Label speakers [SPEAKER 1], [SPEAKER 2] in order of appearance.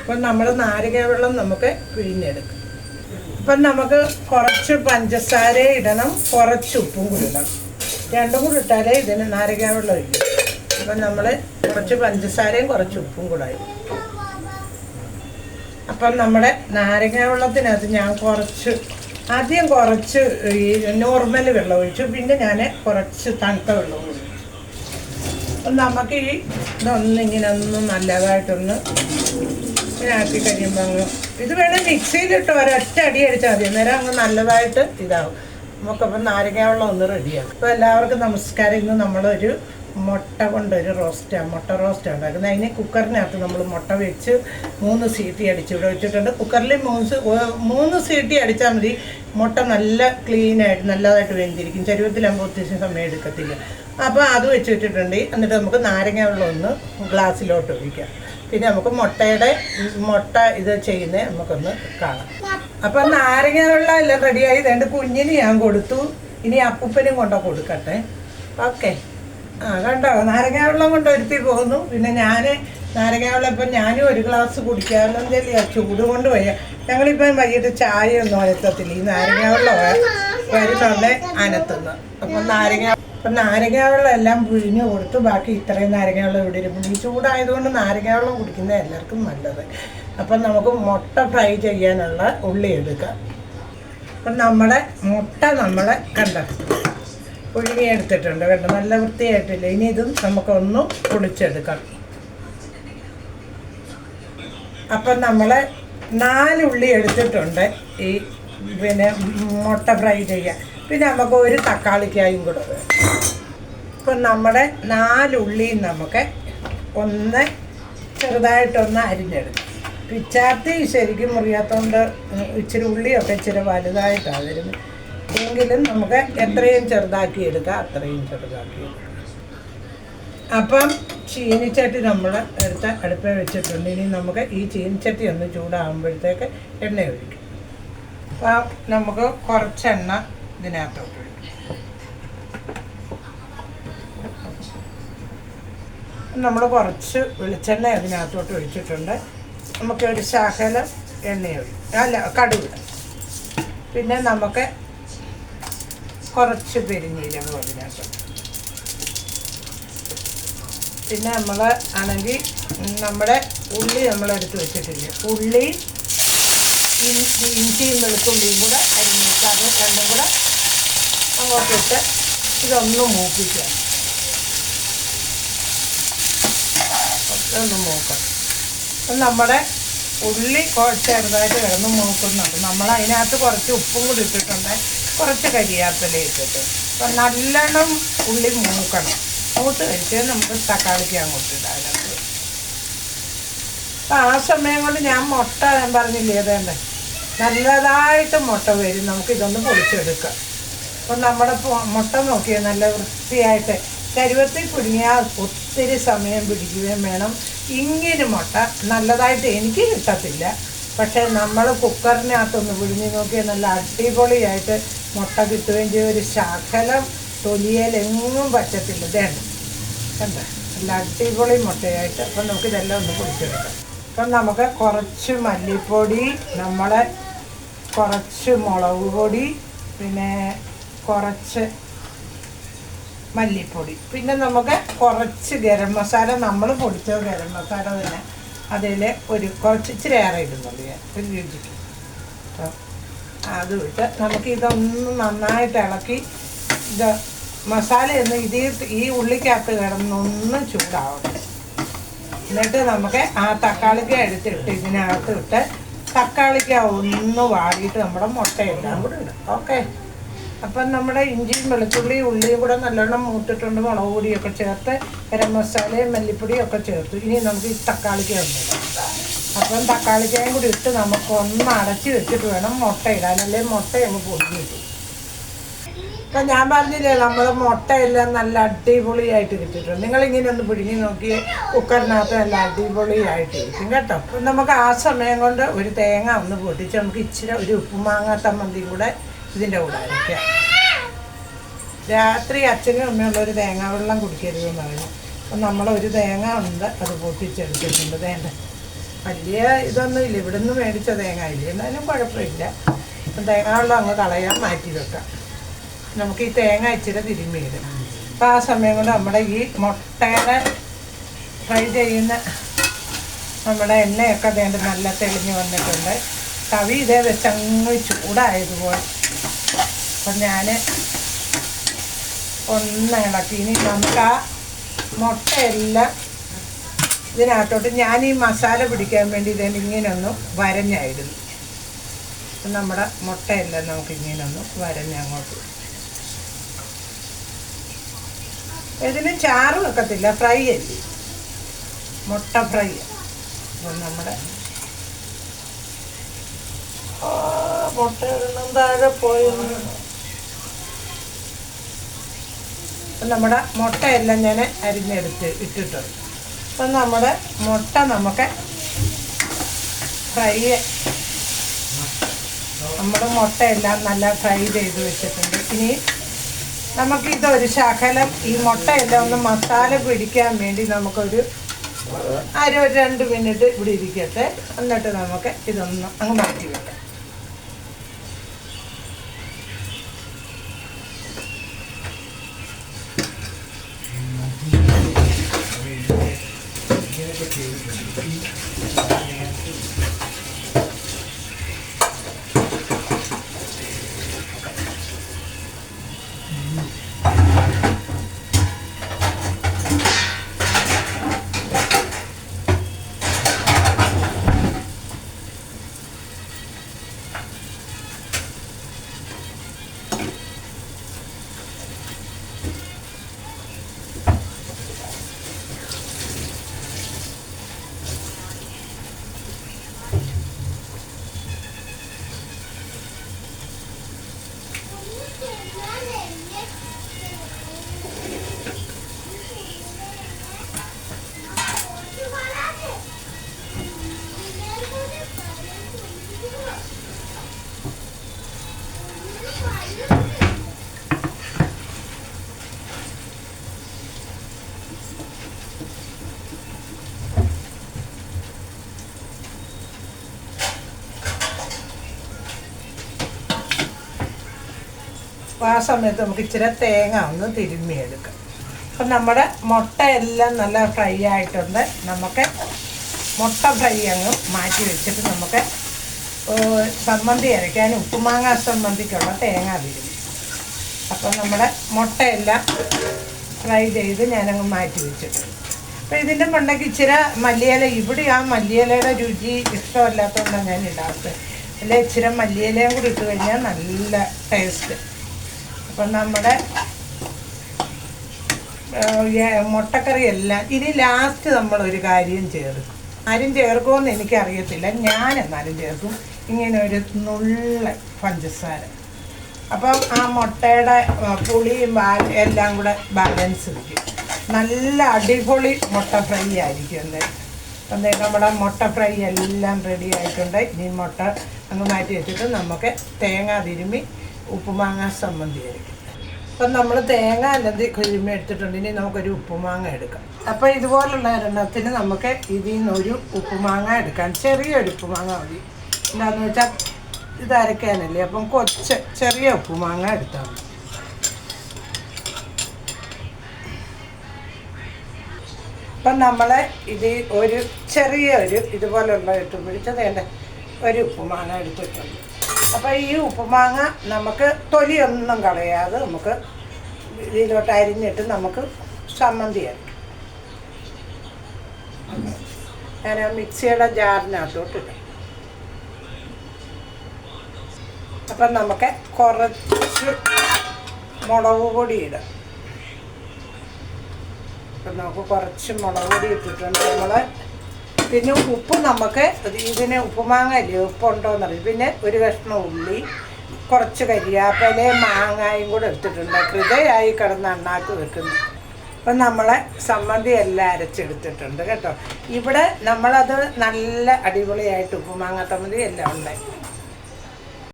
[SPEAKER 1] അപ്പം നമ്മൾ നാരങ്ങ വെള്ളം നമുക്ക് പിഴിഞ്ഞെടുക്കാം. അപ്പം നമുക്ക് കുറച്ച് പഞ്ചസാര ഇടണം, കുറച്ച് ഉപ്പും കൂടി ഇടണം. രണ്ടും കൂടി ഇട്ടാലേ ഇതിന് നാരങ്ങ വെള്ളം ഇല്ല. അപ്പം നമ്മൾ കുറച്ച് പഞ്ചസാരയും കുറച്ച് ഉപ്പും കൂടെ ഇടും. അപ്പം നമ്മുടെ നാരങ്ങ വെള്ളത്തിനകത്ത് ഞാൻ ആദ്യം കുറച്ച് ഈ നോർമൽ വെള്ളം ഒഴിച്ചു, പിന്നെ ഞാൻ കുറച്ച് തണുത്ത വെള്ളം ഒഴിച്ചു. അപ്പം നമുക്ക് ഈ ഇതൊന്നിങ്ങനെ ഒന്ന് നല്ലതായിട്ടൊന്ന് ആക്കി കഴിയുമ്പോൾ ഇത് വേണേൽ മിക്സിയിലിട്ട് ഒരൊറ്റ അടി അടിച്ചാൽ മതി. അന്നേരം അങ്ങ് നല്ലതായിട്ട് ഇതാവും. നമുക്കപ്പം നാരങ്ങ വെള്ളം ഒന്ന് റെഡിയാകും. അപ്പോൾ എല്ലാവർക്കും നമസ്കാരം. ഇന്ന് നമ്മളൊരു മുട്ട കൊണ്ടൊരു മുട്ട റോസ്റ്റ് ഉണ്ടാക്കുന്നത്. അതിന് കുക്കറിനകത്ത് നമ്മൾ മുട്ട വെച്ച് 3 സീറ്റി അടിച്ച് ഇവിടെ വെച്ചിട്ടുണ്ട്. കുക്കറിൽ 3 സീറ്റി അടിച്ചാൽ മതി. മുട്ട നല്ല ക്ലീനായിട്ട് നല്ലതായിട്ട് വെന്തിരിക്കും. ചരുവത്തിലാകുമ്പോൾ ഒത്തിരി സമയം എടുക്കത്തില്ല. അപ്പോൾ അത് വെച്ച് വെച്ചിട്ടുണ്ട്. എന്നിട്ട് നമുക്ക് നാരങ്ങ വെള്ളം ഒന്ന് ഗ്ലാസ്സിലോട്ട് ഒഴിക്കാം. പിന്നെ നമുക്ക് മുട്ട ഇത് ചെയ്യുന്നത് നമുക്കൊന്ന് കാണാം. അപ്പം നാരങ്ങ വെള്ളം എല്ലാം റെഡിയായി. 2 കുഞ്ഞിന് ഞാൻ കൊടുത്തു. ഇനി അപ്പൂപ്പനും കൊടുക്കട്ടെ. ഓക്കെ. കണ്ടോ, നാരങ്ങ വെള്ളം കൊണ്ട് ഒരുത്തി പോകുന്നു. പിന്നെ ഞാൻ നാരങ്ങ വെള്ളം ഇപ്പം ഞാനും ഒരു ഗ്ലാസ് കുടിക്കാമല്ലോ ചെല്ലിയാ ചൂട് കൊണ്ട് പോയാൽ. ഞങ്ങളിപ്പം വൈകിട്ട് ചായ ഒന്നും അനത്തത്തില്ല. ഈ നാരങ്ങ വെള്ളം വരുന്നുണ്ട് അനത്തുന്നു. അപ്പം നാരങ്ങ വെള്ളം എല്ലാം പിഴിഞ്ഞ് കൊടുത്തു. ബാക്കി ഇത്രയും നാരങ്ങ വെള്ളം ഇവിടെ ഇരിക്കും. ഈ ചൂടായതുകൊണ്ട് നാരങ്ങ വെള്ളം കുടിക്കുന്നത് എല്ലാവർക്കും നല്ലത്. അപ്പം നമുക്ക് മുട്ട ഫ്രൈ ചെയ്യാനുള്ള ഉള്ളി എടുക്കാം. അപ്പം നമ്മുടെ മുട്ട കണ്ടോ പുഴുങ്ങിയെടുത്തിട്ടുണ്ട്. കണ്ടോ, നല്ല വൃത്തിയായിട്ടില്ല. ഇനി ഇതും നമുക്കൊന്ന് പൊളിച്ചെടുക്കാം. അപ്പം നമ്മൾ 4 ഉള്ളി എടുത്തിട്ടുണ്ട് ഈ പിന്നെ മുട്ട ഫ്രൈ ചെയ്യാൻ. പിന്നെ നമുക്ക് ഒരു തക്കാളിക്കായും കൂടെ വേണം. ഇപ്പം നമ്മുടെ 4 ഉള്ളിയും നമുക്ക് ഒന്ന് ചെറുതായിട്ടൊന്ന് അരിഞ്ഞെടുക്കും. പിച്ചാത്തി ശരിക്കും മുറിയാത്തതുകൊണ്ട് ഇച്ചിരി ഉള്ളിയൊക്കെ ഇച്ചിരി വലുതായിട്ടാണ് വരുന്നത്. എങ്കിലും നമുക്ക് എത്രയും ചെറുതാക്കി എടുക്കാം, അത്രയും ചെറുതാക്കി എടുക്കാം. അപ്പം ചീനിച്ചട്ടി നമ്മൾ എടുത്ത് അടുപ്പിൽ വെച്ചിട്ടുണ്ട്. ഇനി നമുക്ക് ഈ ചീനിച്ചട്ടി ഒന്ന് ചൂടാകുമ്പോഴത്തേക്ക് എണ്ണ ഒഴിക്കും. അപ്പം നമുക്ക് കുറച്ചെണ്ണ ഇതിനകത്തോട്ട് ഒഴിക്കും. നമ്മൾ കുറച്ച് വെളിച്ചെണ്ണ അതിനകത്തോട്ട് ഒഴിച്ചിട്ടുണ്ട്. നമുക്ക് ഒരു ശകലം എണ്ണ ഒഴിക്കും, കടുക്. പിന്നെ നമുക്ക് കുറച്ച് പെരിഞ്ചീരകം അതിനകത്തോട്ട്. പിന്നെ നമ്മൾ ആണെങ്കിൽ നമ്മുടെ ഉള്ളി നമ്മളെടുത്ത് വെച്ചിട്ടില്ല. ഉള്ളി ഇഞ്ചിയും വെളുത്തുള്ളിയും കൂടെ അരിഞ്ഞിട്ട് അത് രണ്ടും കൂടെ അങ്ങോട്ടിട്ട് ഇതൊന്ന് മൂപ്പിക്കുക. ഒന്ന് മൂക്കണം. അപ്പം നമ്മുടെ ഉള്ളി ചെറുതായിട്ട് കിടന്ന് മൂക്കുന്നുണ്ട്. നമ്മൾ അതിനകത്ത് കുറച്ച് ഉപ്പും കൂടി ഇട്ടിട്ടുണ്ട്, കുറച്ച് കരിയാപ്പില ഇട്ടിട്ട്. അപ്പം നല്ലോണം ഉള്ളി മൂക്കണം. മൂത്ത് കഴിച്ച് നമുക്ക് തക്കാളിക്ക് അങ്ങോട്ട് ഇടാം അതിനകത്ത്. അപ്പം ആ സമയം കൊണ്ട് ഞാൻ പറഞ്ഞില്ലേ അതേണ്ട നല്ലതായിട്ട് മുട്ട വരും. നമുക്കിതൊന്ന് പൊളിച്ചെടുക്കാം. അപ്പം നമ്മുടെ മുട്ട നോക്കിയാൽ നല്ല വൃത്തിയായിട്ട് ചരുവത്തിൽ കുടുങ്ങിയാൽ ഒത്തിരി സമയം പിടിക്കുകയും വേണം. ഇങ്ങനെ മുട്ട നല്ലതായിട്ട് എനിക്ക് കിട്ടത്തില്ല. പക്ഷേ നമ്മൾ കുക്കറിനകത്തൊന്ന് പിഴിഞ്ഞ് നോക്കിയാൽ നല്ല അടിപൊളിയായിട്ട് മുട്ട കിട്ടുകയും ചെയ്യും. ഒരു ശകലം തൊലിയിലെങ്ങും പറ്റത്തില്ല. കണ്ട നല്ല അടിപൊളി മുട്ടയായിട്ട്. അപ്പം നമുക്കിതെല്ലാം ഒന്ന് പൊടിച്ചെടുക്കാം. അപ്പം നമുക്ക് കുറച്ച് മല്ലിപ്പൊടി, കുറച്ച് മുളക് പൊടി, പിന്നെ കുറച്ച് മല്ലിപ്പൊടി, പിന്നെ നമുക്ക് കുറച്ച് ഗരം മസാല, നമ്മൾ പൊടിച്ച ഗരം മസാല തന്നെ അതിൽ കുറച്ച് ഇച്ചിരി ഏറെ ഇടുന്നുണ്ട് ഞാൻ ഒരു രുചിക്ക്. അപ്പം അത് വിട്ട് നമുക്കിതൊന്ന് നന്നായിട്ട് ഇളക്കി മസാലയൊന്ന് ഈ ഉള്ളിക്കകത്ത് കിടന്നൊന്ന് ചൂടാവണം. എന്നിട്ട് നമുക്ക് ആ തക്കാളിക്ക എടുത്തിട്ട് ഇതിനകത്ത് ഇട്ട് തക്കാളിക്ക ഒന്ന് വാടിയിട്ട് നമ്മുടെ മുട്ടയെല്ലാം കൂടെ ഇടും. ഓക്കെ. അപ്പം നമ്മുടെ ഇഞ്ചിയും വെളുത്തുള്ളിയും ഉള്ളിയും കൂടെ നല്ലോണം മൂത്തിട്ടുണ്ട്. മുളക് പൊടിയൊക്കെ ചേർത്ത് ഗരം മസാലയും മല്ലിപ്പൊടിയും ഒക്കെ ചേർത്തു. ഇനി നമുക്ക് ഈ തക്കാളിക്ക ഉണ്ടല്ലോ. അപ്പം തക്കാളിക്കയും കൂടി ഇട്ട് നമുക്ക് ഒന്ന് അടച്ച് വെച്ചിട്ട് വേണം മുട്ട ഇടാൻ, അല്ലെങ്കിൽ മുട്ട അങ്ങ് പൊടിഞ്ഞിട്ടു. അപ്പം ഞാൻ പറഞ്ഞില്ലേ നമ്മൾ മുട്ടയെല്ലാം നല്ല അടിപൊളിയായിട്ട് കിട്ടിയിട്ടുണ്ട്. നിങ്ങളിങ്ങനെ ഒന്ന് പിഴുങ്ങി നോക്കി കുക്കറിനകത്ത് നല്ല അടിപൊളിയായിട്ടിരിക്കും കേട്ടോ. അപ്പം നമുക്ക് ആ സമയം കൊണ്ട് ഒരു തേങ്ങ ഒന്ന് പൊട്ടിച്ച് നമുക്ക് ഇച്ചിരി ഒരു ഉപ്പുമാങ്ങ ചമ്മന്തിയും കൂടെ ഇതിൻ്റെ കൂടെ അരയ്ക്കാം. രാത്രി അച്ഛനും അമ്മയുള്ളൊരു തേങ്ങ വെള്ളം കുടിക്കരുതെന്ന് പറയും. അപ്പം നമ്മളൊരു തേങ്ങ ഉണ്ട്, അത് പൊട്ടിച്ചെടുത്തിട്ടുണ്ട്. വലിയ ഇതൊന്നും ഇല്ല, ഇവിടെ നിന്ന് മേടിച്ച തേങ്ങ ഇല്ല, എന്നാലും കുഴപ്പമില്ല. തേങ്ങ വെള്ളം അങ്ങ് കളയാൻ മാറ്റി വെക്കാം. നമുക്ക് ഈ തേങ്ങ ഇച്ചിരി തിരുമ്മിയിടും. അപ്പോൾ ആ സമയം കൊണ്ട് നമ്മുടെ ഈ മുട്ടയുടെ ഫ്രൈ ചെയ്യുന്ന നമ്മുടെ എണ്ണയൊക്കെ വേണ്ട നല്ല തെളിഞ്ഞ് വന്നിട്ടുണ്ട്. തവി ഇതേ വെച്ചങ്ങ് ചൂടായതുപോലെ. അപ്പം ഞാൻ ഒന്ന് ഇളക്കി. ഇനി നമുക്ക് ആ മുട്ടയെല്ലാം ഇതിനകത്തോട്ട് ഞാൻ ഈ മസാല പിടിക്കാൻ വേണ്ടി ഇങ്ങനെ ഒന്ന് വരഞ്ഞായിരുന്നു. അപ്പം നമ്മുടെ മുട്ടയെല്ലാം നമുക്ക് ഇങ്ങനെ ഒന്ന് വരഞ്ഞങ്ങോട്ട്. ഇതിന് ചാറ് വെക്കത്തില്ല, ഫ്രൈ അല്ലേ, മുട്ട ഫ്രൈ. അപ്പം നമ്മുടെ മുട്ട താഴെ പോയി. അപ്പം നമ്മുടെ മുട്ടയെല്ലാം ഞാൻ അരിഞ്ഞെടുത്ത് ഇട്ടിട്ടുണ്ട്. അപ്പം നമ്മുടെ മുട്ട നമുക്ക് ഫ്രൈ, നമ്മുടെ മുട്ടയെല്ലാം നല്ല ഫ്രൈ ചെയ്ത് വെച്ചിട്ടുണ്ട്. ഇനി നമുക്കിതൊരു ശകലം ഈ മുട്ടയെല്ലാം ഒന്ന് മസാല പിടിക്കാൻ വേണ്ടി നമുക്കൊരു 2 മിനിറ്റ് ഇവിടെ ഇരിക്കട്ടെ. എന്നിട്ട് നമുക്ക് ഇതൊന്ന് അങ്ങ് മാറ്റി വെക്കാം. ആ സമയത്ത് നമുക്ക് ഇച്ചിരി തേങ്ങ ഒന്ന് തിരുമ്മിയെടുക്കാം. അപ്പം നമ്മുടെ മുട്ടയെല്ലാം നല്ല ഫ്രൈ ആയിട്ടുണ്ട്. നമുക്ക് മുട്ട ഫ്രൈ അങ്ങ് മാറ്റി വെച്ചിട്ട് നമുക്ക് സമ്മന്തി അരയ്ക്കാൻ ഉപ്പുമാങ്ങ സമ്മന്തിക്കുള്ള തേങ്ങ തിരുമ്മി. അപ്പം നമ്മുടെ മുട്ടയെല്ലാം ഫ്രൈ ചെയ്ത് ഞാനങ്ങ് മാറ്റി വെച്ചിട്ടുണ്ട്. അപ്പോൾ ഇതിൻ്റെ മണ്ടയ്ക്ക് ഇച്ചിരി മല്ലിയില, ഇവിടെ ആ മല്ലിയിലയുടെ രുചി ഇഷ്ടമല്ലാത്തതുകൊണ്ടാണ് ഞാൻ ഇടാത്തത്. അല്ലെ ഇച്ചിരി മല്ലിയിലയും കൂടി ഇട്ട് കഴിഞ്ഞാൽ നല്ല ടേസ്റ്റ്. അപ്പം നമ്മുടെ മുട്ടക്കറി എല്ലാം ഇനി ലാസ്റ്റ് നമ്മളൊരു കാര്യം ചേർക്കും. ആരും ചേർക്കുമെന്ന് എനിക്കറിയത്തില്ല, ഞാൻ എന്നാലും ചേർക്കും ഇങ്ങനെ ഒരു നുള്ള പഞ്ചസാര. അപ്പം ആ മുട്ടയുടെ പുളിയും എല്ലാം കൂടെ ബാലൻസ് വയ്ക്കും. നല്ല അടിപൊളി മുട്ട ഫ്രൈ ആയിരിക്കും. എന്തായാലും നമ്മുടെ മുട്ട ഫ്രൈ എല്ലാം റെഡി ആയിട്ടുണ്ട്. ഇനി മുട്ട അങ്ങ് മാറ്റി വെച്ചിട്ട് നമുക്ക് തേങ്ങ തിരുമ്മി ഉപ്പുമാങ്ങ സമ്മന്തി ആയിരിക്കും. അപ്പം നമ്മൾ തേങ്ങ അല്ലെങ്കിൽ തിരുമ്മി എടുത്തിട്ടുണ്ട്. ഇനി നമുക്കൊരു ഉപ്പുമാങ്ങ എടുക്കാം. അപ്പോൾ ഇതുപോലുള്ള ഒരെണ്ണത്തിന് നമുക്ക് ഇതിൽ നിന്നൊരു ഉപ്പുമാങ്ങ എടുക്കാം. ചെറിയൊരു ഉപ്പുമാങ്ങ മതി. എന്താണെന്ന് വെച്ചാൽ ഇത് അരയ്ക്കാനല്ലേ, അപ്പം ചെറിയ ഉപ്പുമാങ്ങ എടുത്താൽ മതി. അപ്പം നമ്മൾ ഇത് ഒരു ചെറിയൊരു ഇതുപോലുള്ള ഇട്ട് പിടിച്ചതേണ്ട ഒരു ഉപ്പുമാങ്ങ എടുത്തിട്ടുണ്ട്. അപ്പോൾ ഈ ഉപ്പുമാങ്ങ നമുക്ക് തൊലിയൊന്നും കളയാതെ നമുക്ക് ഇതിലോട്ട് അരിഞ്ഞിട്ട് നമുക്ക് ചമ്മന്തി അരയ്ക്കാം. ഞാൻ ആ മിക്സിയുടെ ജാറിനകത്തോട്ട് ഇടാം. അപ്പം നമുക്ക് കുറച്ച് മുളക് പൊടി ഇടാം. അപ്പം നമുക്ക് കുറച്ച് മുളക് പൊടി ഇട്ടിട്ടുണ്ട് നമ്മൾ. പിന്നെ ഉപ്പ് നമുക്ക് ഇതിന് ഉപ്പുമാങ്ങ അല്ലേ, ഉപ്പുണ്ടോയെന്നറിയാം. പിന്നെ ഒരു കഷ്ണം ഉള്ളി, കുറച്ച് കരിയാപ്പിലയും മാങ്ങായും കൂടെ എടുത്തിട്ടുണ്ട്. ഹൃദയമായി കിടന്ന് അണ്ണാക്ക് വെക്കുന്നു. അപ്പം നമ്മളെ സമ്മന്തി എല്ലാം അരച്ചെടുത്തിട്ടുണ്ട് കേട്ടോ. ഇവിടെ നമ്മളത് നല്ല അടിപൊളിയായിട്ട് ഉപ്പുമാങ്ങ സമ്മന്തി എല്ലാം ഉണ്ടായി.